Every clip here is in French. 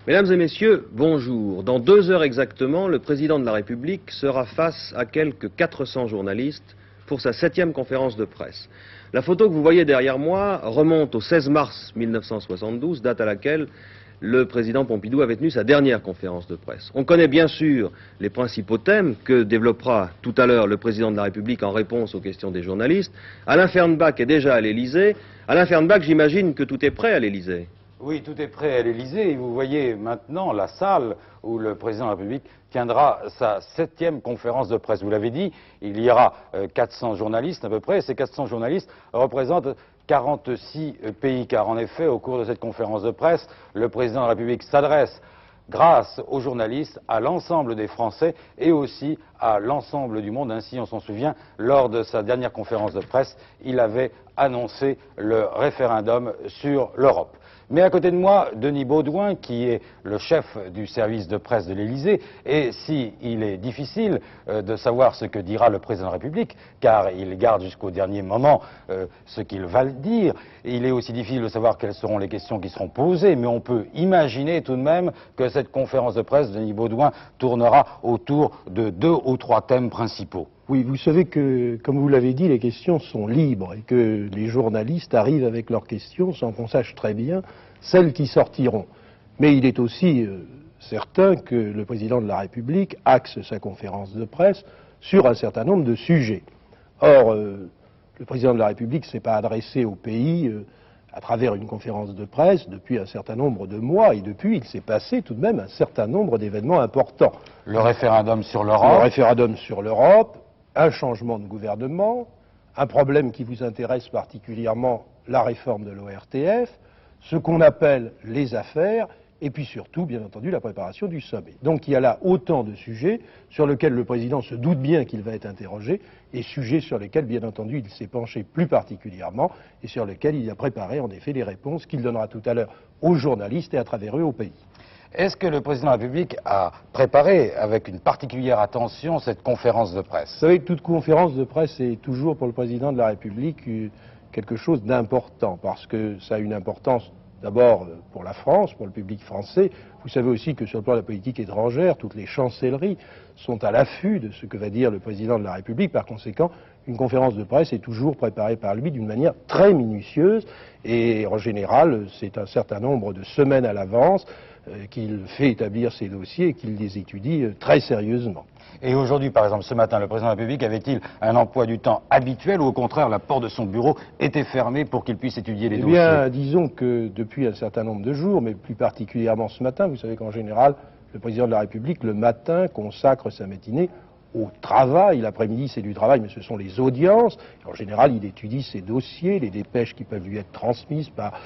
Mesdames et messieurs, bonjour. Dans 2 heures exactement, le président de la République sera face à quelques 400 journalistes pour sa 7e conférence de presse. La photo que vous voyez derrière moi remonte au 16 mars 1972, date à laquelle le président Pompidou avait tenu sa dernière conférence de presse. On connaît bien sûr les principaux thèmes que développera tout à l'heure le président de la République en réponse aux questions des journalistes. Alain Fernbach est déjà à l'Élysée. Alain Fernbach, j'imagine que tout est prêt à l'Élysée. Oui, tout est prêt à l'Élysée et vous voyez maintenant la salle où le président de la République tiendra sa 7e conférence de presse. Vous l'avez dit, il y aura 400 journalistes à peu près et ces 400 journalistes représentent 46 pays car en effet, au cours de cette conférence de presse, le président de la République s'adresse grâce aux journalistes à l'ensemble des Français et aussi à l'ensemble du monde. Ainsi, on s'en souvient, lors de sa dernière conférence de presse, il avait annoncé le référendum sur l'Europe. Mais à côté de moi, Denis Baudouin, qui est le chef du service de presse de l'Élysée, et si il est difficile de savoir ce que dira le président de la République, car il garde jusqu'au dernier moment ce qu'il va dire, il est aussi difficile de savoir quelles seront les questions qui seront posées, mais on peut imaginer tout de même que cette conférence de presse, Denis Baudouin, tournera autour de 2 ou 3 thèmes principaux. Oui, vous savez que, comme vous l'avez dit, les questions sont libres et que les journalistes arrivent avec leurs questions sans qu'on sache très bien celles qui sortiront. Mais il est aussi certain que le président de la République axe sa conférence de presse sur un certain nombre de sujets. Or, le président de la République ne s'est pas adressé au pays à travers une conférence de presse depuis un certain nombre de mois, et depuis, il s'est passé tout de même un certain nombre d'événements importants. Le référendum sur l'Europe. Le référendum sur l'Europe, un changement de gouvernement, un problème qui vous intéresse particulièrement, la réforme de l'ORTF, ce qu'on appelle les affaires, et puis surtout, bien entendu, la préparation du sommet. Donc il y a là autant de sujets sur lesquels le président se doute bien qu'il va être interrogé, et sujets sur lesquels, bien entendu, il s'est penché plus particulièrement, et sur lesquels il a préparé en effet les réponses qu'il donnera tout à l'heure aux journalistes et à travers eux au pays. Est-ce que le président de la République a préparé avec une particulière attention cette conférence de presse? Vous savez que toute conférence de presse est toujours pour le président de la République quelque chose d'important, parce que ça a une importance d'abord pour la France, pour le public français. Vous savez aussi que sur le plan de la politique étrangère, toutes les chancelleries sont à l'affût de ce que va dire le président de la République. Par conséquent, une conférence de presse est toujours préparée par lui d'une manière très minutieuse et en général, c'est un certain nombre de semaines à l'avance qu'il fait établir ses dossiers et qu'il les étudie très sérieusement. Et aujourd'hui, par exemple, ce matin, le président de la République avait-il un emploi du temps habituel ou au contraire, la porte de son bureau était fermée pour qu'il puisse étudier les dossiers? Eh bien, disons que depuis un certain nombre de jours, mais plus particulièrement ce matin, vous savez qu'en général, le président de la République, le matin, consacre sa matinée au travail. L'après-midi, c'est du travail, mais ce sont les audiences. En général, il étudie ses dossiers, les dépêches qui peuvent lui être transmises par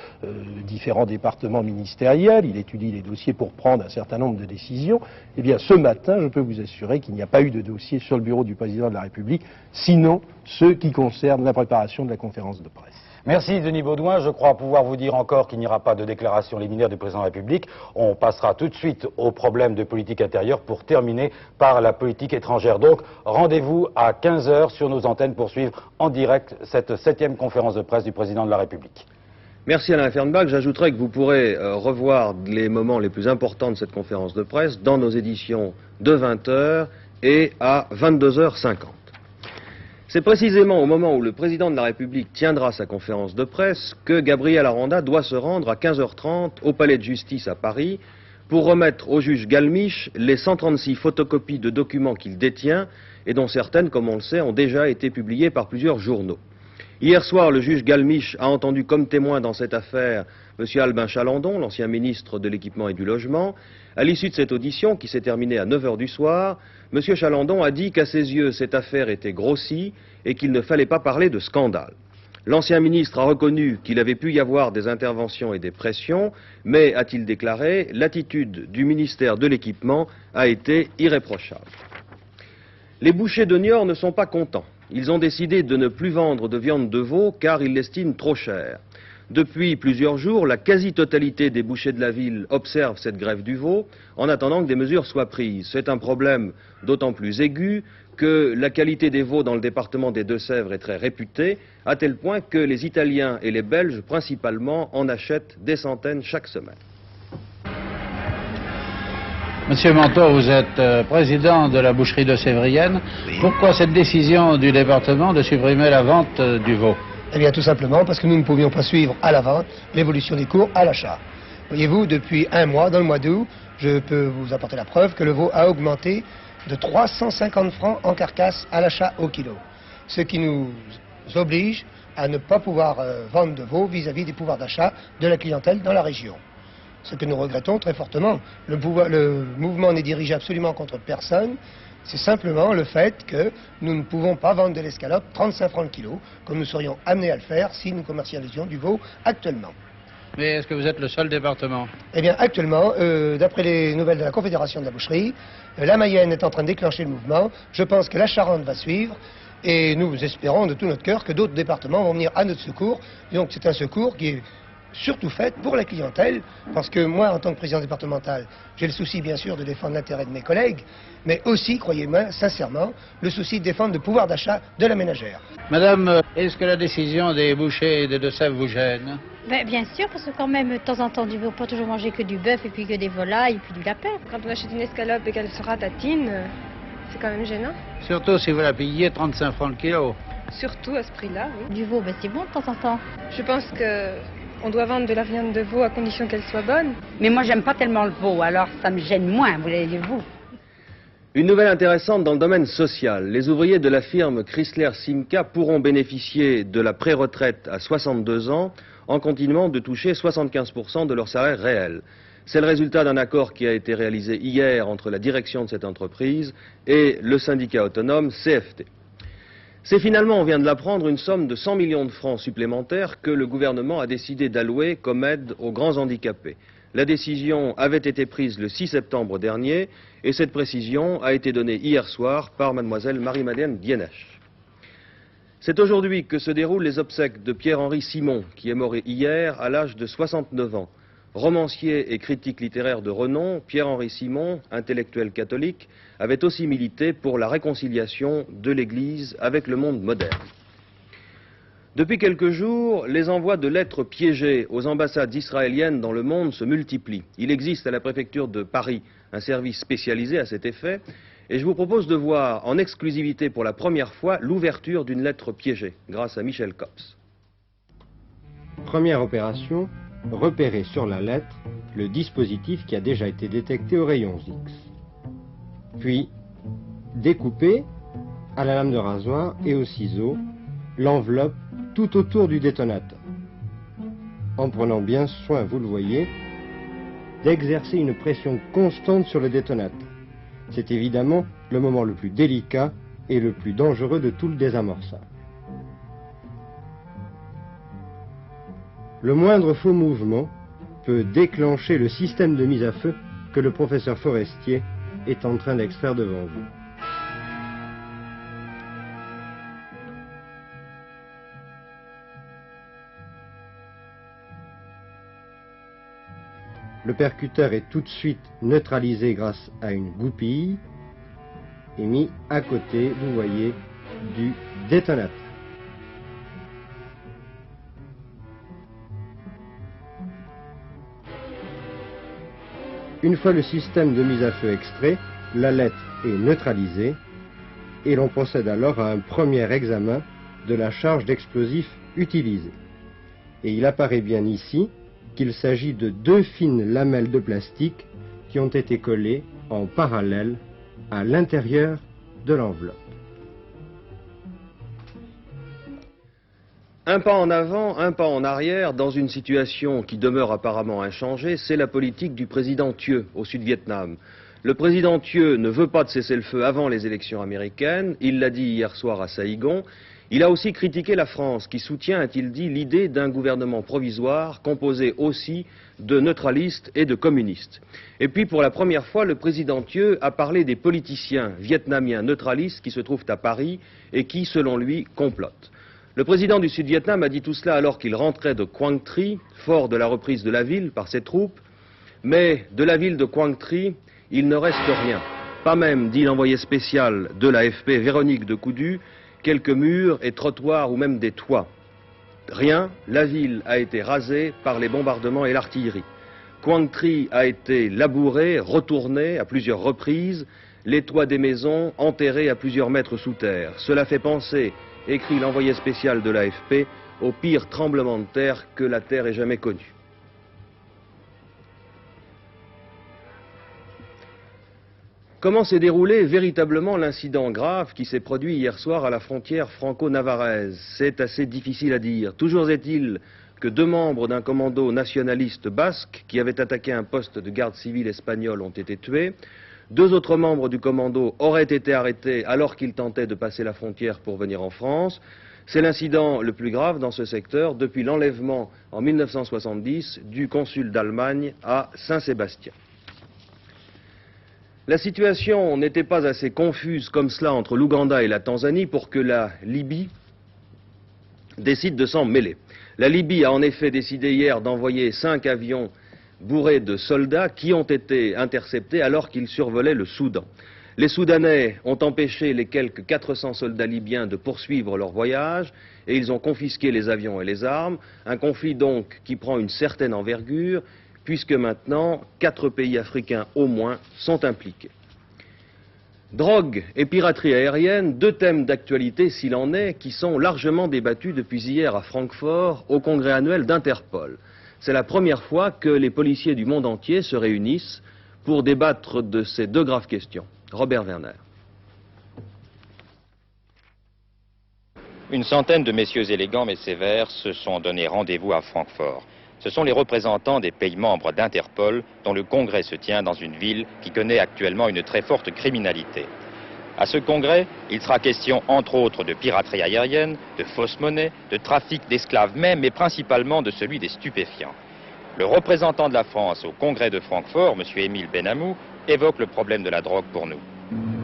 différents départements ministériels. Il étudie les dossiers pour prendre un certain nombre de décisions. Eh bien, ce matin, je peux vous assurer qu'il n'y a pas eu de dossier sur le bureau du président de la République, sinon ceux qui concernent la préparation de la conférence de presse. Merci Denis Baudouin. Je crois pouvoir vous dire encore qu'il n'y aura pas de déclaration liminaire du président de la République. On passera tout de suite aux problèmes de politique intérieure pour terminer par la politique étrangère. Donc, rendez-vous à 15 h sur nos antennes pour suivre en direct cette 7e conférence de presse du président de la République. Merci Alain Fernbach. J'ajouterai que vous pourrez revoir les moments les plus importants de cette conférence de presse dans nos éditions de 20 h et à 22 h 50. C'est précisément au moment où le président de la République tiendra sa conférence de presse que Gabriel Aranda doit se rendre à 15 h 30 au palais de justice à Paris pour remettre au juge Galmiche les 136 photocopies de documents qu'il détient et dont certaines, comme on le sait, ont déjà été publiées par plusieurs journaux. Hier soir, le juge Galmiche a entendu comme témoin dans cette affaire M. Albin Chalandon, l'ancien ministre de l'Équipement et du Logement. À l'issue de cette audition, qui s'est terminée à 9 h du soir, M. Chalandon a dit qu'à ses yeux, cette affaire était grossie et qu'il ne fallait pas parler de scandale. L'ancien ministre a reconnu qu'il avait pu y avoir des interventions et des pressions, mais, a-t-il déclaré, l'attitude du ministère de l'Équipement a été irréprochable. Les bouchers de Niort ne sont pas contents. Ils ont décidé de ne plus vendre de viande de veau car ils l'estiment trop chère. Depuis plusieurs jours, la quasi-totalité des bouchers de la ville observent cette grève du veau en attendant que des mesures soient prises. C'est un problème d'autant plus aigu que la qualité des veaux dans le département des Deux-Sèvres est très réputée, à tel point que les Italiens et les Belges, principalement, en achètent des centaines chaque semaine. Monsieur Manteau, vous êtes président de la boucherie de Sévrienne. Oui. Pourquoi cette décision du département de supprimer la vente du veau? Eh bien, tout simplement parce que nous ne pouvions pas suivre à la vente l'évolution des cours à l'achat. Voyez-vous, depuis un mois, dans le mois d'août, je peux vous apporter la preuve que le veau a augmenté de 350 francs en carcasse à l'achat au kilo. Ce qui nous oblige à ne pas pouvoir vendre de veau vis-à-vis des pouvoirs d'achat de la clientèle dans la région. Ce que nous regrettons très fortement. Le mouvement n'est dirigé absolument contre personne. C'est simplement le fait que nous ne pouvons pas vendre de l'escalope 35 francs le kilo, comme nous serions amenés à le faire si nous commercialisions du veau actuellement. Mais est-ce que vous êtes le seul département? Eh bien, actuellement, d'après les nouvelles de la Confédération de la boucherie, la Mayenne est en train de déclencher le mouvement. Je pense que la Charente va suivre. Et nous espérons de tout notre cœur que d'autres départements vont venir à notre secours. Et donc c'est un secours qui est surtout fait pour la clientèle, parce que moi, en tant que président départemental, j'ai le souci, bien sûr, de défendre l'intérêt de mes collègues, mais aussi, croyez-moi, sincèrement, le souci de défendre le pouvoir d'achat de la ménagère. Madame, est-ce que la décision des bouchers et des Deux-Sèvres vous gêne? Bien sûr, parce que quand même, de temps en temps, tu ne veux pas toujours manger que du bœuf, et puis que des volailles, et puis du lapin. Quand on achète une escalope et qu'elle se ratatine, c'est quand même gênant. Surtout si vous la payez 35 francs le kilo. Surtout à ce prix-là, oui. Du veau, c'est bon de temps en temps. Je pense que on doit vendre de la viande de veau à condition qu'elle soit bonne. Mais moi, j'aime pas tellement le veau, alors ça me gêne moins, vous l'avez dit vous. Une nouvelle intéressante dans le domaine social. Les ouvriers de la firme Chrysler Simca pourront bénéficier de la pré-retraite à 62 ans en continuant de toucher 75% de leur salaire réel. C'est le résultat d'un accord qui a été réalisé hier entre la direction de cette entreprise et le syndicat autonome CFT. C'est finalement, on vient de l'apprendre, une somme de 100 millions de francs supplémentaires que le gouvernement a décidé d'allouer comme aide aux grands handicapés. La décision avait été prise le 6 septembre dernier et cette précision a été donnée hier soir par mademoiselle Marie-Madeleine Dienach. C'est aujourd'hui que se déroulent les obsèques de Pierre-Henri Simon, qui est mort hier à l'âge de 69 ans. Romancier et critique littéraire de renom, Pierre-Henri Simon, intellectuel catholique, avait aussi milité pour la réconciliation de l'Église avec le monde moderne. Depuis quelques jours, les envois de lettres piégées aux ambassades israéliennes dans le monde se multiplient. Il existe à la préfecture de Paris un service spécialisé à cet effet, et je vous propose de voir en exclusivité pour la première fois l'ouverture d'une lettre piégée, grâce à Michel Copps. Première opération, repérer sur la lettre le dispositif qui a déjà été détecté aux rayons X. Puis, découper à la lame de rasoir et au ciseau l'enveloppe tout autour du détonateur, en prenant bien soin, vous le voyez, d'exercer une pression constante sur le détonateur. C'est évidemment le moment le plus délicat et le plus dangereux de tout le désamorçage. Le moindre faux mouvement peut déclencher le système de mise à feu que le professeur Forestier est en train d'extraire devant vous. Le percuteur est tout de suite neutralisé grâce à une goupille et mis à côté, vous voyez, du détonateur. Une fois le système de mise à feu extrait, la lettre est neutralisée et l'on procède alors à un premier examen de la charge d'explosif utilisée. Et il apparaît bien ici qu'il s'agit de 2 fines lamelles de plastique qui ont été collées en parallèle à l'intérieur de l'enveloppe. Un pas en avant, un pas en arrière, dans une situation qui demeure apparemment inchangée, c'est la politique du président Thieu au Sud-Vietnam. Le président Thieu ne veut pas de cessez-le-feu avant les élections américaines, il l'a dit hier soir à Saïgon. Il a aussi critiqué la France, qui soutient, a-t-il dit, l'idée d'un gouvernement provisoire composé aussi de neutralistes et de communistes. Et puis, pour la première fois, le président Thieu a parlé des politiciens vietnamiens neutralistes qui se trouvent à Paris et qui, selon lui, complotent. Le président du Sud-Vietnam a dit tout cela alors qu'il rentrait de Quang Tri, fort de la reprise de la ville par ses troupes. Mais de la ville de Quang Tri, il ne reste rien. Pas même, dit l'envoyé spécial de l'AFP, Véronique de Coudu, quelques murs et trottoirs ou même des toits. Rien, la ville a été rasée par les bombardements et l'artillerie. Quang Tri a été labouré, retourné à plusieurs reprises, les toits des maisons enterrés à plusieurs mètres sous terre. Cela fait penser, écrit l'envoyé spécial de l'AFP, au pire tremblement de terre que la Terre ait jamais connu. Comment s'est déroulé véritablement l'incident grave qui s'est produit hier soir à la frontière franco-navarraise? C'est assez difficile à dire. Toujours est-il que 2 membres d'un commando nationaliste basque qui avait attaqué un poste de garde civile espagnol ont été tués. 2 autres membres du commando auraient été arrêtés alors qu'ils tentaient de passer la frontière pour venir en France. C'est l'incident le plus grave dans ce secteur depuis l'enlèvement en 1970 du consul d'Allemagne à Saint-Sébastien. La situation n'était pas assez confuse comme cela entre l'Ouganda et la Tanzanie pour que la Libye décide de s'en mêler. La Libye a en effet décidé hier d'envoyer 5 avions bourrés de soldats qui ont été interceptés alors qu'ils survolaient le Soudan. Les Soudanais ont empêché les quelques 400 soldats libyens de poursuivre leur voyage et ils ont confisqué les avions et les armes. Un conflit donc qui prend une certaine envergure puisque maintenant 4 pays africains au moins sont impliqués. Drogue et piraterie aérienne, 2 thèmes d'actualité s'il en est, qui sont largement débattus depuis hier à Francfort au congrès annuel d'Interpol. C'est la première fois que les policiers du monde entier se réunissent pour débattre de ces 2 graves questions. Robert Werner. Une centaine de messieurs élégants mais sévères se sont donné rendez-vous à Francfort. Ce sont les représentants des pays membres d'Interpol dont le congrès se tient dans une ville qui connaît actuellement une très forte criminalité. À ce congrès, il sera question entre autres de piraterie aérienne, de fausse monnaie, de trafic d'esclaves même, mais principalement de celui des stupéfiants. Le représentant de la France au congrès de Francfort, M. Émile Benamou, évoque le problème de la drogue pour nous.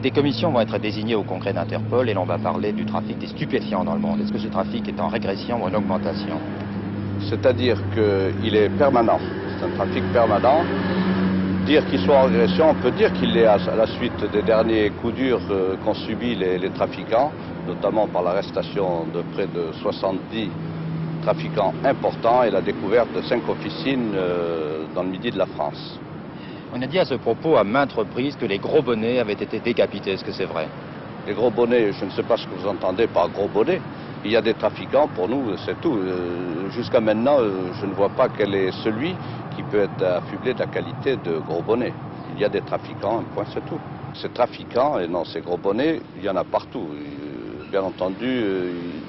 Des commissions vont être désignées au congrès d'Interpol et l'on va parler du trafic des stupéfiants dans le monde. Est-ce que ce trafic est en régression ou en augmentation? C'est-à-dire qu'il est permanent, c'est un trafic permanent. Dire qu'il soit en régression, on peut dire qu'il est à la suite des derniers coups durs qu'ont subis les trafiquants, notamment par l'arrestation de près de 70 trafiquants importants et la découverte de 5 officines dans le midi de la France. On a dit à ce propos à maintes reprises que les gros bonnets avaient été décapités. Est-ce que c'est vrai? Les gros bonnets, je ne sais pas ce que vous entendez par gros bonnets. Il y a des trafiquants, pour nous, c'est tout. Jusqu'à maintenant, je ne vois pas quel est celui qui peut être affublé de la qualité de gros bonnet. Il y a des trafiquants, un point, c'est tout. Ces trafiquants, et non, ces gros bonnets, il y en a partout. Bien entendu,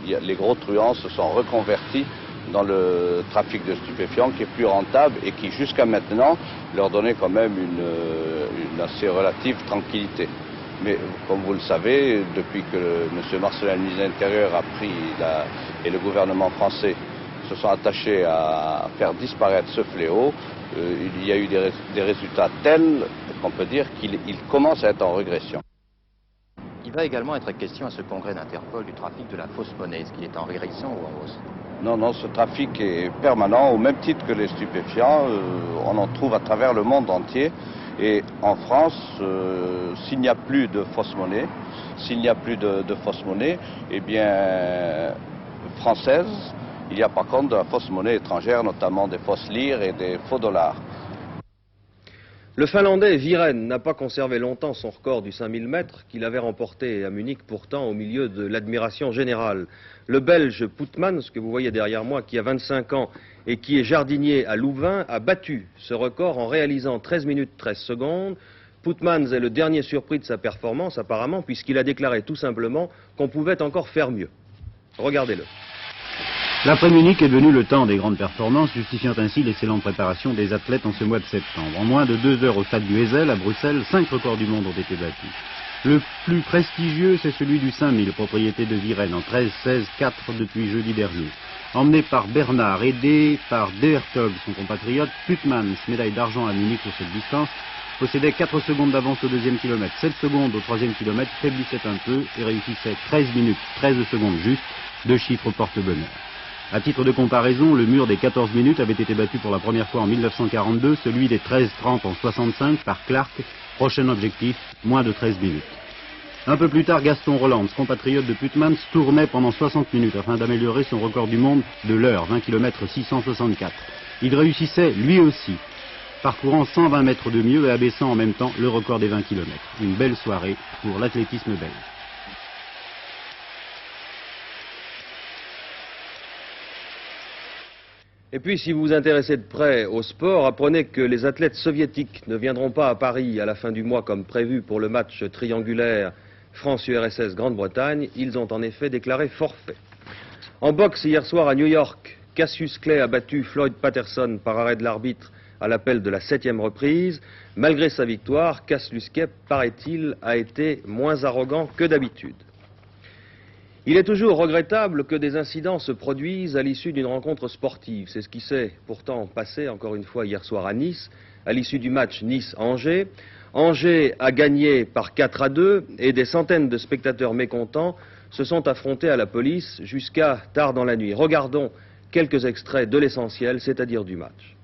les gros truands se sont reconvertis dans le trafic de stupéfiants qui est plus rentable et qui, jusqu'à maintenant, leur donnait quand même une assez relative tranquillité. Mais comme vous le savez, depuis que M. Marcellin, le ministre de l'Intérieur, a pris et le gouvernement français se sont attachés à faire disparaître ce fléau, il y a eu des résultats tels qu'on peut dire qu'il commence à être en régression. Il va également être question à ce congrès d'Interpol du trafic de la fausse monnaie. Est-ce qu'il est en régression ou en hausse? Non, non, ce trafic est permanent, au même titre que les stupéfiants. On en trouve à travers le monde entier. Et en France, s'il n'y a plus de fausse monnaie, eh bien, française, il y a par contre de la fausse monnaie étrangère, notamment des fausses lires et des faux dollars. Le Finlandais Viren n'a pas conservé longtemps son record du 5000 mètres qu'il avait remporté à Munich, pourtant au milieu de l'admiration générale. Le Belge Pootmans, que vous voyez derrière moi, qui a 25 ans et qui est jardinier à Louvain, a battu ce record en réalisant 13 minutes 13 secondes. Pootmans est le dernier surpris de sa performance apparemment, puisqu'il a déclaré tout simplement qu'on pouvait encore faire mieux. Regardez-le. L'après-Munich est devenu le temps des grandes performances, justifiant ainsi l'excellente préparation des athlètes en ce mois de septembre. En moins de 2 heures au stade du Heysel, à Bruxelles, 5 records du monde ont été battus. Le plus prestigieux, c'est celui du 5000, propriété de Viren, en 13-16-4 depuis jeudi dernier. Emmené par Bernard, aidé par De Hertog, son compatriote, Pootmans, médaille d'argent à Munich sur cette distance, possédait 4 secondes d'avance au 2e kilomètre, 7 secondes au 3e kilomètre, faiblissait un peu et réussissait 13 minutes, 13 secondes juste, 2 chiffres porte-bonheur. À titre de comparaison, le mur des 14 minutes avait été battu pour la première fois en 1942, celui des 13-30 en 65 par Clark, prochain objectif, moins de 13 minutes. Un peu plus tard, Gaston Roland, compatriote de Pootmans, tournait pendant 60 minutes afin d'améliorer son record du monde de l'heure, 20 km 664. Il réussissait lui aussi parcourant 120 mètres de mieux et abaissant en même temps le record des 20 km. Une belle soirée pour l'athlétisme belge. Et puis, si vous vous intéressez de près au sport, apprenez que les athlètes soviétiques ne viendront pas à Paris à la fin du mois comme prévu pour le match triangulaire France-URSS Grande-Bretagne. Ils ont en effet déclaré forfait. En boxe, hier soir à New York, Cassius Clay a battu Floyd Patterson par arrêt de l'arbitre à l'appel de la 7e reprise. Malgré sa victoire, Cassius Clay, paraît-il, a été moins arrogant que d'habitude. Il est toujours regrettable que des incidents se produisent à l'issue d'une rencontre sportive. C'est ce qui s'est pourtant passé, encore une fois, hier soir à Nice, à l'issue du match Nice-Angers. Angers a gagné par 4-2 et des centaines de spectateurs mécontents se sont affrontés à la police jusqu'à tard dans la nuit. Regardons quelques extraits de l'essentiel, c'est-à-dire du match.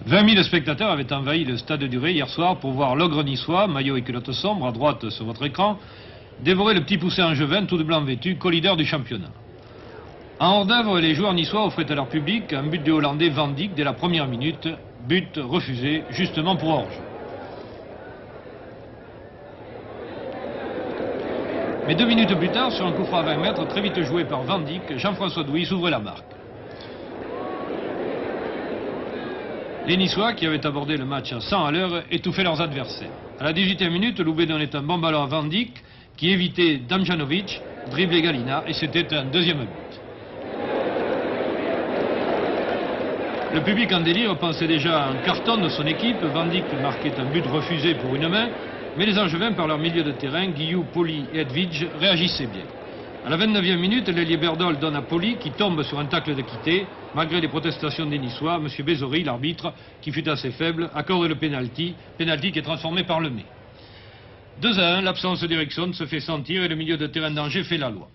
20 000 spectateurs avaient envahi le stade du Ré hier soir pour voir l'ogre niçois, maillot et culotte sombre, à droite sur votre écran, dévorer le petit poussé angevin tout de blanc vêtu, co-leader du championnat. En hors-d'œuvre, les joueurs niçois offraient à leur public un but de Hollandais Van Dijk dès la première minute, but refusé justement pour hors-jeu. Mais 2 minutes plus tard, sur un coup franc à 20 mètres, très vite joué par Van Dijk, Jean-François Douy ouvrait la marque. Les Niçois, qui avaient abordé le match à 100 à l'heure, étouffaient leurs adversaires. À la 18e minute, Loubet donnait un bon ballon à Van Dijk, qui évitait Damjanovic, driblait Galina, et c'était un deuxième but. Le public en délire pensait déjà à un carton de son équipe. Van Dijk marquait un but refusé pour une main, mais les Angevins, par leur milieu de terrain, Guillou, Poli et Edvidge, réagissaient bien. À la 29e minute, l'ailier Berdol donne à Poli, qui tombe sur un tacle de quitté. Malgré les protestations des Niçois, M. Bézori, l'arbitre, qui fut assez faible, accorde le pénalty qui est transformé par le nez. 2-1, l'absence d'Eriksson se fait sentir et le milieu de terrain d'Angers fait la loi.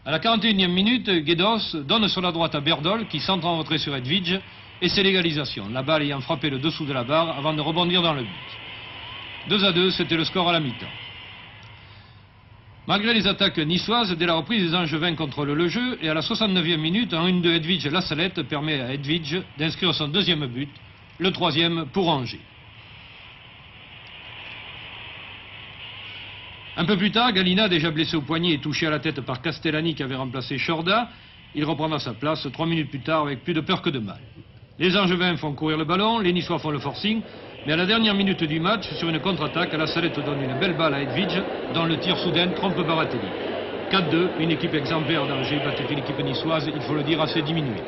À la 41e minute, Guedos donne sur la droite à Berdol, qui centre en retrait sur Edvidge, et c'est l'égalisation, la balle ayant frappé le dessous de la barre avant de rebondir dans le but. 2-2, c'était le score à la mi-temps. Malgré les attaques niçoises, dès la reprise, les Angevins contrôlent le jeu, et à la 69e minute, un 1 de Edvidge-Lassalette permet à Edvidge d'inscrire son deuxième but, le troisième pour Angers. Un peu plus tard, Galina, déjà blessé au poignet et touché à la tête par Castellani qui avait remplacé Chorda, il reprendra sa place 3 minutes plus tard avec plus de peur que de mal. Les Angevins font courir le ballon, les Niçois font le forcing, mais à la dernière minute du match, sur une contre-attaque, Lassalette donne une belle balle à Edvidge, dans le tir soudain trompe Baratelli. 4-2, une équipe exemplaire d'Angers battait une équipe niçoise, il faut le dire, assez diminuée.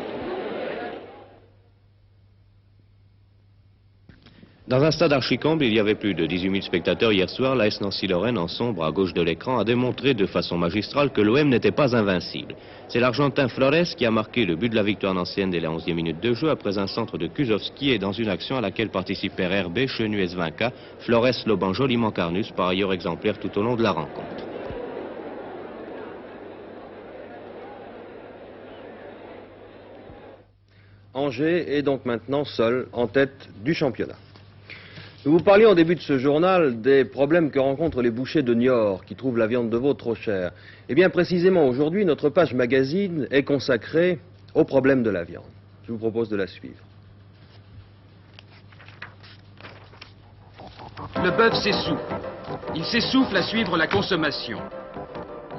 Dans un stade archi-comble, il y avait plus de 18 000 spectateurs hier soir. L'AS Nancy-Lorraine, en sombre à gauche de l'écran, a démontré de façon magistrale que l'OM n'était pas invincible. C'est l'Argentin Flores qui a marqué le but de la victoire nancienne dès la 11e minute de jeu après un centre de Kuzovski et dans une action à laquelle participèrent RB, Chenu et Svinka. Flores lobant joliment Carnus, par ailleurs exemplaire tout au long de la rencontre. Angers est donc maintenant seul en tête du championnat. Nous vous parlions au début de ce journal des problèmes que rencontrent les bouchers de Niort qui trouvent la viande de veau trop chère. Et bien précisément aujourd'hui, notre page magazine est consacrée aux problèmes de la viande. Je vous propose de la suivre. Le bœuf s'essouffle. Il s'essouffle à suivre la consommation.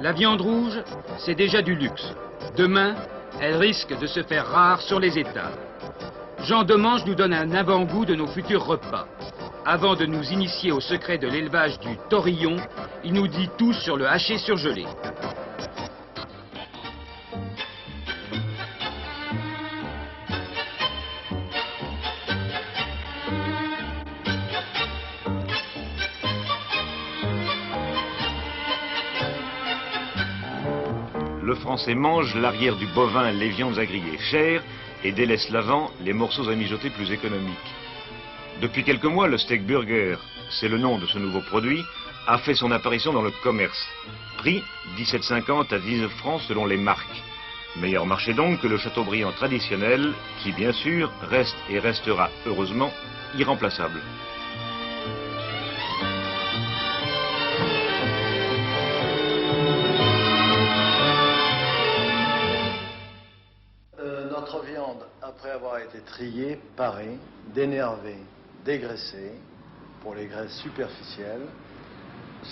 La viande rouge, c'est déjà du luxe. Demain, elle risque de se faire rare sur les étals. Jean Demange nous donne un avant-goût de nos futurs repas. Avant de nous initier au secret de l'élevage du taurillon, il nous dit tout sur le haché surgelé. Le Français mange l'arrière du bovin, les viandes à griller chères et délaisse l'avant, les morceaux à mijoter plus économiques. Depuis quelques mois, le steak burger, c'est le nom de ce nouveau produit, a fait son apparition dans le commerce. Prix 17,50 à 19 francs selon les marques. Meilleur marché donc que le Châteaubriand traditionnel, qui bien sûr reste et restera heureusement irremplaçable. Notre viande, après avoir a été trié, paré, dénervé, dégraissé pour les graisses superficielles,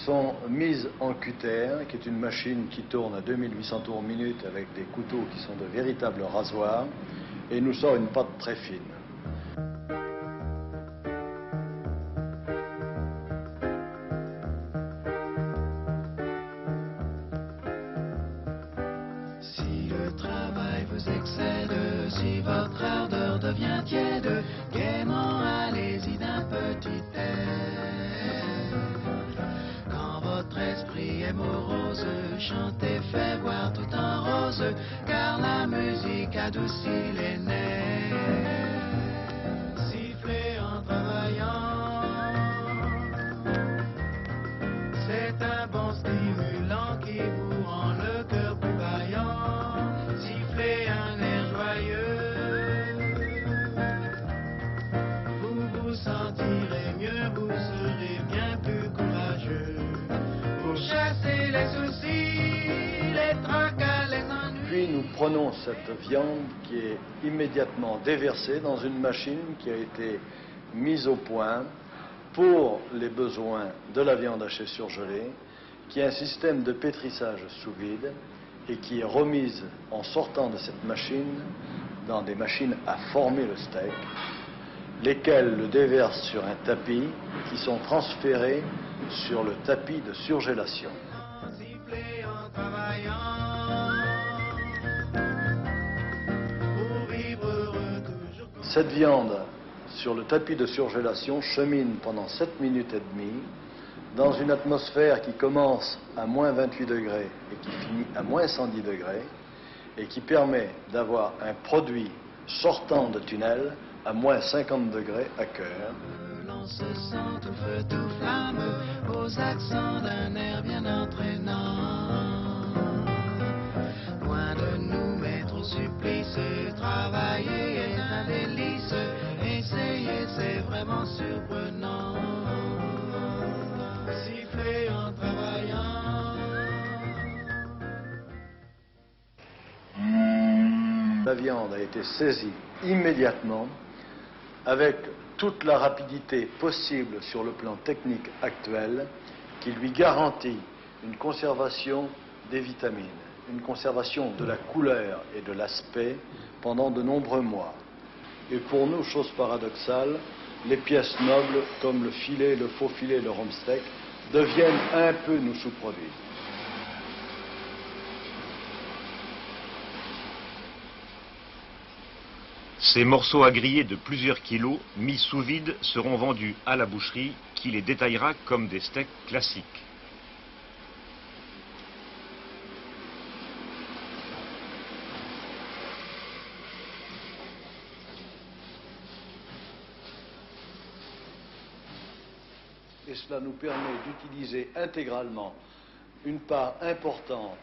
sont mises en cutter, qui est une machine qui tourne à 2800 tours minute avec des couteaux qui sont de véritables rasoirs, et nous sort une pâte très fine. Si le travail vous excède, si votre ardeur devient tiède, gaiement allez-y d'un petit air. Quand votre esprit est morose, chantez, fait voir tout en rose, car la musique adoucit les nerfs. Sifflez en travaillant, c'est un bon stimulant qui vous rend le cœur plus vaillant. Sifflez un air joyeux, vous vous sentirez mieux, vous serez bien plus courageux. Pour chasser les soucis, les tracas, les ennuis. Puis nous prenons cette viande qui est immédiatement déversée dans une machine qui a été mise au point pour les besoins de la viande hachée surgelée, qui est un système de pétrissage sous vide et qui est remise en sortant de cette machine dans des machines à former le steak, lesquelles le déversent sur un tapis qui sont transférés sur le tapis de surgélation. Sifflez en travaillant, pour vivre heureux toujours. Cette viande sur le tapis de surgélation chemine pendant 7 minutes et demie dans une atmosphère qui commence à moins 28 degrés et qui finit à moins 110 degrés et qui permet d'avoir un produit sortant de tunnel à moins 50 degrés à cœur. L'on se sent tout feu, tout flamme, aux accents d'un air bien entraînant. Loin de nous mettre au supplice, travailler est un délice, essayer c'est vraiment surprenant. Siffler en travaillant. La viande a été saisie immédiatement avec toute la rapidité possible sur le plan technique actuel qui lui garantit une conservation des vitamines, une conservation de la couleur et de l'aspect pendant de nombreux mois. Et pour nous, chose paradoxale, les pièces nobles comme le filet, le faux filet, le rump steak deviennent un peu nos sous-produits. Ces morceaux à griller de plusieurs kilos, mis sous vide, seront vendus à la boucherie qui les détaillera comme des steaks classiques. Et cela nous permet d'utiliser intégralement une part importante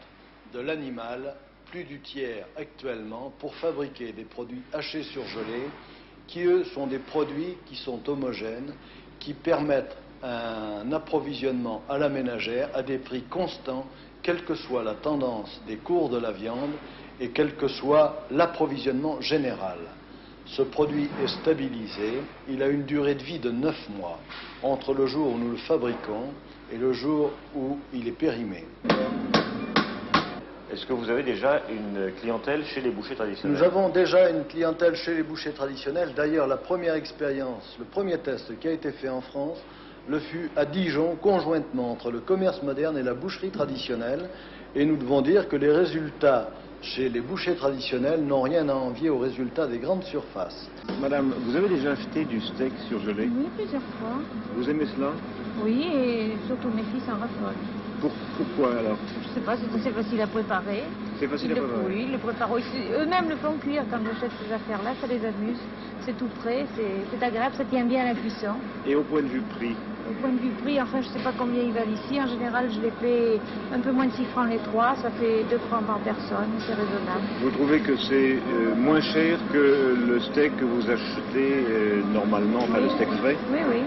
de l'animal, plus du tiers actuellement, pour fabriquer des produits hachés surgelés, qui eux sont des produits qui sont homogènes, qui permettent un approvisionnement à la ménagère à des prix constants, quelle que soit la tendance des cours de la viande et quel que soit l'approvisionnement général. Ce produit est stabilisé, il a une durée de vie de 9 mois, entre le jour où nous le fabriquons et le jour où il est périmé. Est-ce que vous avez déjà une clientèle chez les bouchers traditionnels? Nous avons déjà une clientèle chez les bouchers traditionnels. D'ailleurs, la première expérience, le premier test qui a été fait en France, le fut à Dijon, conjointement entre le commerce moderne et la boucherie traditionnelle. Et nous devons dire que les résultats chez les bouchers traditionnels n'ont rien à envier aux résultats des grandes surfaces. Madame, vous avez déjà acheté du steak surgelé? Oui, plusieurs fois. Vous aimez cela? Oui, et surtout mes fils en raffolent. Pourquoi alors? Je sais pas, c'est assez facile à préparer. C'est facile à préparer? Oui, ils le préparent aussi. Eux-mêmes le font cuire quand j'achète ces affaires-là, ça les amuse. C'est tout frais, c'est agréable, ça tient bien à la cuisson. Et au point de vue prix? Au point de vue prix, enfin, je sais pas combien ils valent ici. En général, je les paie un peu moins de 6 francs les 3, ça fait 2 francs par personne, c'est raisonnable. Vous trouvez que c'est moins cher que le steak que vous achetez normalement, enfin le steak frais? Oui, oui.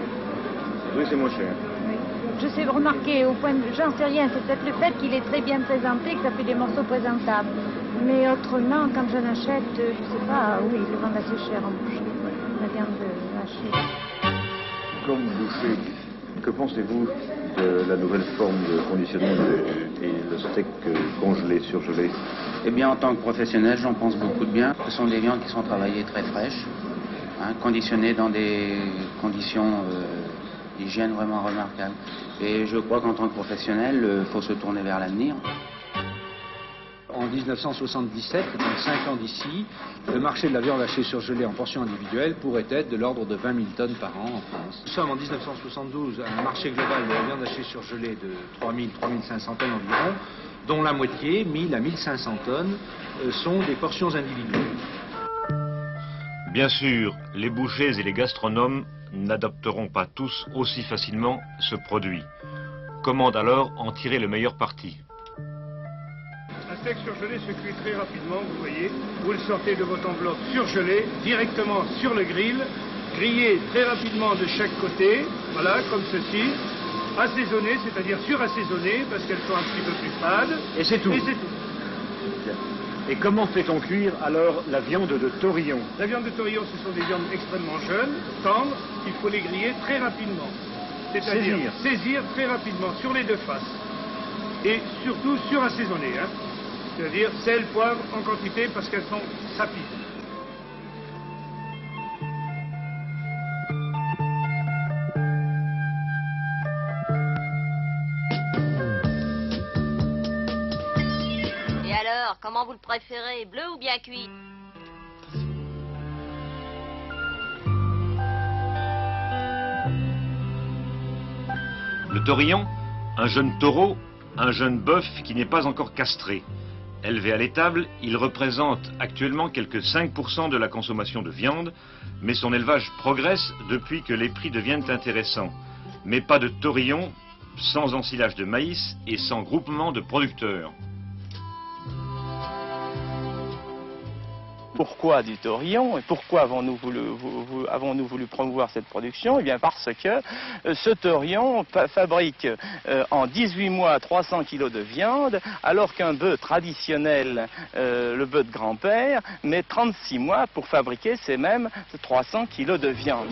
Oui, c'est moins cher. Oui. Je sais remarquer, au point de vue, j'en sais rien, c'est peut-être le fait qu'il est très bien présenté, que ça fait des morceaux présentables. Mais autrement, quand j'en achète, je sais pas, oui, ils le vendent assez cher en boucherie, la viande hachée. Comme boucher, que pensez-vous de la nouvelle forme de conditionnement et le steak congelé, surgelé? Eh bien, en tant que professionnel, j'en pense beaucoup de bien. Ce sont des viandes qui sont travaillées très fraîches, hein, conditionnées dans des conditions d'hygiène vraiment remarquables. Et je crois qu'en tant que professionnel, il faut se tourner vers l'avenir. En 1977, donc 5 ans d'ici, le marché de la viande hachée surgelée en portions individuelles pourrait être de l'ordre de 20 000 tonnes par an en France. Nous sommes en 1972 à un marché global de la viande hachée surgelée de 3 000 à 3 500 tonnes environ, dont la moitié, 1 000 à 1 500 tonnes, sont des portions individuelles. Bien sûr, les bouchers et les gastronomes n'adopteront pas tous aussi facilement ce produit. Comment alors en tirer le meilleur parti? Un steak surgelé se cuit très rapidement, vous voyez. Vous le sortez de votre enveloppe surgelée, directement sur le grill, grillé très rapidement de chaque côté, voilà, comme ceci. Assaisonné, c'est-à-dire surassaisonné, parce qu'elles sont un petit peu plus fades. Et c'est tout. Et c'est tout. Et comment fait-on cuire alors la viande de taurillon? La viande de taurillon, ce sont des viandes extrêmement jeunes, tendres. Il faut les griller très rapidement. C'est-à-dire saisir très rapidement sur les deux faces. Et surtout surassaisonner, hein. C'est-à-dire sel, poivre en quantité parce qu'elles sont sapides. Et alors, comment vous le préférez, bleu ou bien cuit? Le taurillon, un jeune taureau, un jeune bœuf qui n'est pas encore castré. Élevé à l'étable, il représente actuellement quelques 5% de la consommation de viande, mais son élevage progresse depuis que les prix deviennent intéressants. Mais pas de taurillon sans ensilage de maïs et sans groupement de producteurs. Pourquoi du taurillon et pourquoi avons-nous voulu promouvoir cette production? Eh bien parce que ce taurillon fabrique en 18 mois 300 kg de viande, alors qu'un bœuf traditionnel, le bœuf de grand-père, met 36 mois pour fabriquer ces mêmes 300 kg de viande.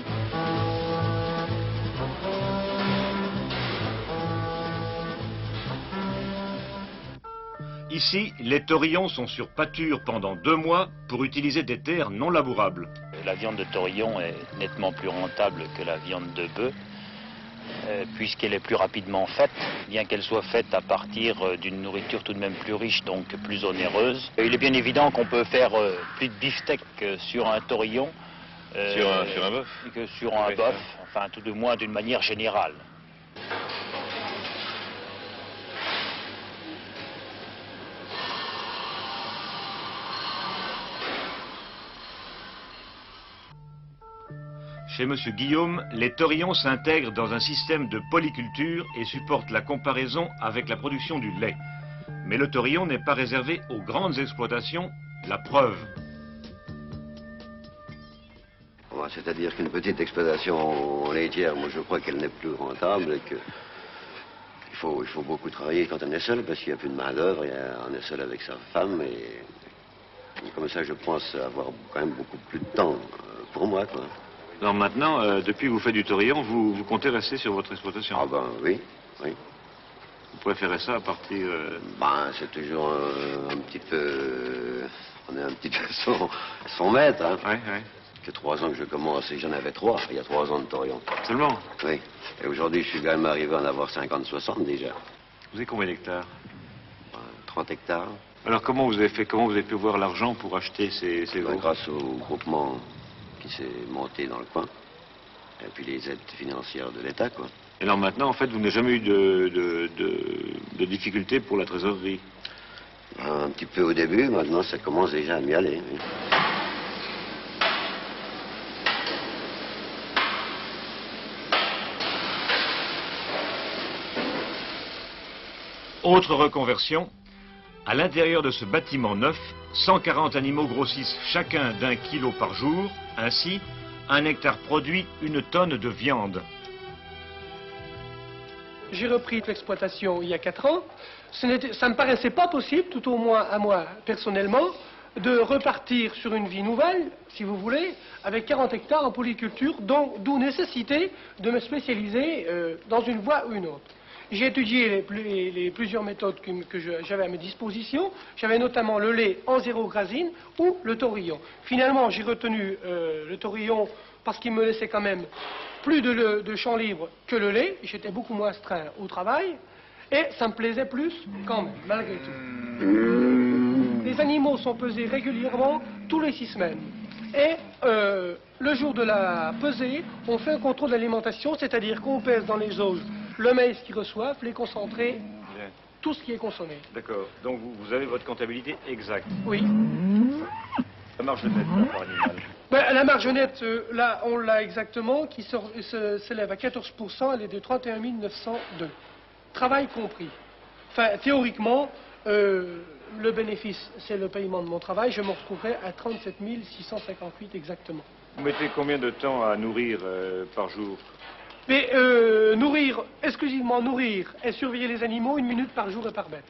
Ici, les taurillons sont sur pâture pendant 2 mois pour utiliser des terres non labourables. La viande de taurillon est nettement plus rentable que la viande de bœuf, puisqu'elle est plus rapidement faite, bien qu'elle soit faite à partir d'une nourriture tout de même plus riche, donc plus onéreuse. Il est bien évident qu'on peut faire plus de beefsteak sur un taurillon sur un bœuf que sur un bœuf, enfin tout de moins d'une manière générale. Chez M. Guillaume, les taurillons s'intègrent dans un système de polyculture et supportent la comparaison avec la production du lait. Mais le taurillon n'est pas réservé aux grandes exploitations, la preuve. C'est-à-dire qu'une petite exploitation laitière, moi je crois qu'elle n'est plus rentable et qu'il faut beaucoup travailler quand on est seul parce qu'il n'y a plus de main-d'œuvre, on est seul avec sa femme et comme ça je pense avoir quand même beaucoup plus de temps pour moi, quoi. Alors maintenant, depuis que vous faites du taurillon, vous comptez rester sur votre exploitation? Ah ben oui, oui. Vous préférez ça à partir... Ben c'est toujours un petit peu... On est un petit peu son maître, hein. Oui, oui. Ça fait 3 ans que je commence et j'en avais 3, il y a 3 ans de taurillon. Seulement? Oui. Et aujourd'hui, je suis quand même arrivé à en avoir 50-60 déjà. Vous avez combien d'hectares? 30 hectares. Alors comment vous avez fait, comment vous avez pu avoir l'argent pour acheter ces veaux? Grâce au groupement qui s'est monté dans le coin. Et puis les aides financières de l'État, quoi. Et alors maintenant, en fait, vous n'avez jamais eu de difficultés pour la trésorerie? Un petit peu au début, maintenant ça commence déjà à m'y aller. Oui. Autre reconversion, à l'intérieur de ce bâtiment neuf, 140 animaux grossissent chacun d'1 kilo par jour. Ainsi, 1 hectare produit 1 tonne de viande. j'ai repris l'exploitation il y a 4 ans, ça ne me paraissait pas possible, tout au moins à moi personnellement, de repartir sur une vie nouvelle, si vous voulez, avec 40 hectares en polyculture, d'où nécessité de me spécialiser dans une voie ou une autre. J'ai étudié les plusieurs méthodes que j'avais à mes dispositions. J'avais notamment le lait en zéro grazine ou le taurillon. Finalement, j'ai retenu le taurillon parce qu'il me laissait quand même plus de champ libre que le lait. J'étais beaucoup moins astreint au travail et ça me plaisait plus quand même, malgré tout. Les animaux sont pesés régulièrement tous les 6 semaines. Et le jour de la pesée, on fait un contrôle d'alimentation, c'est-à-dire qu'on pèse dans les auges le maïs qu'ils reçoivent, les concentrés, tout ce qui est consommé. D'accord. Donc vous avez votre comptabilité exacte. Oui. La marge nette par animal. Ben, la marge nette, là, on l'a exactement, qui s'élève à 14%, elle est de 31 902. Travail compris. Enfin, théoriquement, le bénéfice, c'est le paiement de mon travail, je me retrouverai à 37 658 exactement. Vous mettez combien de temps à nourrir par jour? Mais exclusivement nourrir et surveiller les animaux 1 minute par jour et par bête.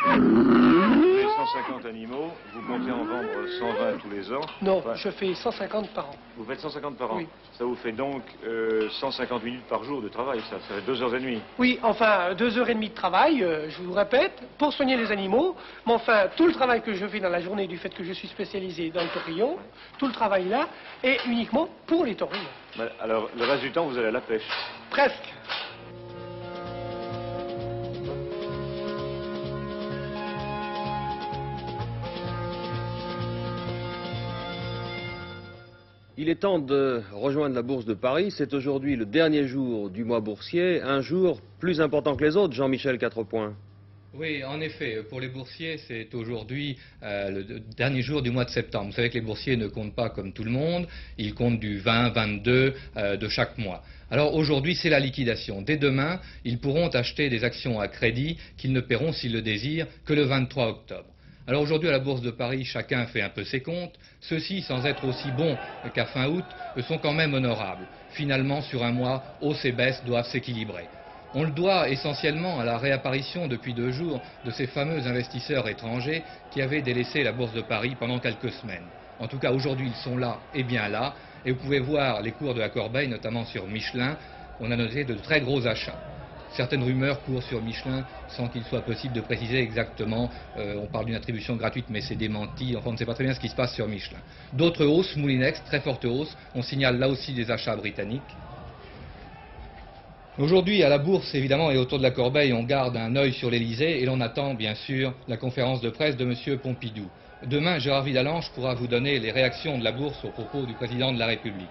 Vous avez 150 animaux, vous comptez en vendre 120 tous les ans? Non, enfin, je fais 150 par an. Vous faites 150 par an? Oui. Ça vous fait donc 150 minutes par jour de travail, ça fait 2h30. Oui, enfin 2h30 de travail, je vous répète, pour soigner les animaux. Mais enfin, tout le travail que je fais dans la journée du fait que je suis spécialisé dans le taurillon, tout le travail là est uniquement pour les taurillons. Alors, le reste du temps, vous allez à la pêche? Presque. Il est temps de rejoindre la Bourse de Paris. C'est aujourd'hui le dernier jour du mois boursier, un jour plus important que les autres, Jean-Michel Quatrepoint. Oui, en effet, pour les boursiers, c'est aujourd'hui le dernier jour du mois de septembre. Vous savez que les boursiers ne comptent pas comme tout le monde, ils comptent du 20, 22 de chaque mois. Alors aujourd'hui, c'est la liquidation. Dès demain, ils pourront acheter des actions à crédit qu'ils ne paieront, s'ils le désirent, que le 23 octobre. Alors aujourd'hui, à la Bourse de Paris, chacun fait un peu ses comptes. Ceux-ci, sans être aussi bons qu'à fin août, sont quand même honorables. Finalement, sur un mois, hausse et baisse doivent s'équilibrer. On le doit essentiellement à la réapparition depuis 2 jours de ces fameux investisseurs étrangers qui avaient délaissé la Bourse de Paris pendant quelques semaines. En tout cas, aujourd'hui, ils sont là et bien là. Et vous pouvez voir les cours de la corbeille, notamment sur Michelin. On a noté de très gros achats. Certaines rumeurs courent sur Michelin sans qu'il soit possible de préciser exactement. On parle d'une attribution gratuite, mais c'est démenti. Enfin, on ne sait pas très bien ce qui se passe sur Michelin. D'autres hausses, Moulinex, très forte hausse. On signale là aussi des achats britanniques. Aujourd'hui, à la Bourse, évidemment, et autour de la corbeille, on garde un œil sur l'Élysée et l'on attend, bien sûr, la conférence de presse de M. Pompidou. Demain, Gérard Vidalange pourra vous donner les réactions de la Bourse au propos du président de la République.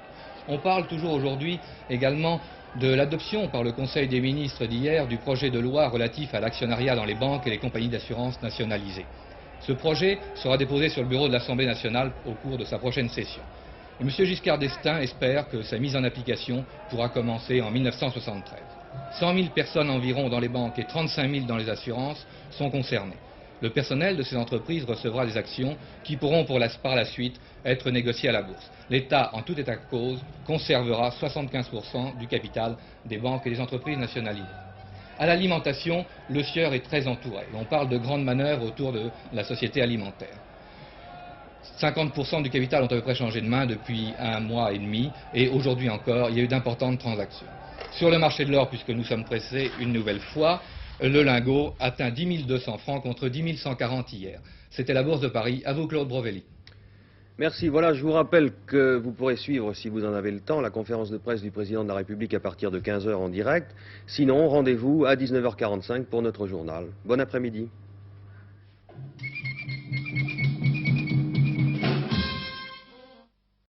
On parle toujours aujourd'hui également de l'adoption par le Conseil des ministres d'hier du projet de loi relatif à l'actionnariat dans les banques et les compagnies d'assurance nationalisées. Ce projet sera déposé sur le bureau de l'Assemblée nationale au cours de sa prochaine session. Et M. Giscard d'Estaing espère que sa mise en application pourra commencer en 1973. 100 000 personnes environ dans les banques et 35 000 dans les assurances sont concernées. Le personnel de ces entreprises recevra des actions qui pourront par la suite être négociées à la bourse. L'État, en tout état de cause, conservera 75% du capital des banques et des entreprises nationalisées. À l'alimentation, le sieur est très entouré. On parle de grandes manœuvres autour de la société alimentaire. 50% du capital ont à peu près changé de main depuis 1 mois et demi, et aujourd'hui encore, il y a eu d'importantes transactions. Sur le marché de l'or, puisque nous sommes pressés une nouvelle fois, le lingot atteint 10 200 francs contre 10 140 hier. C'était la Bourse de Paris. À vous, Claude Brovelli. Merci. Voilà, je vous rappelle que vous pourrez suivre, si vous en avez le temps, la conférence de presse du président de la République à partir de 15 h en direct. Sinon, rendez-vous à 19 h 45 pour notre journal. Bon après-midi.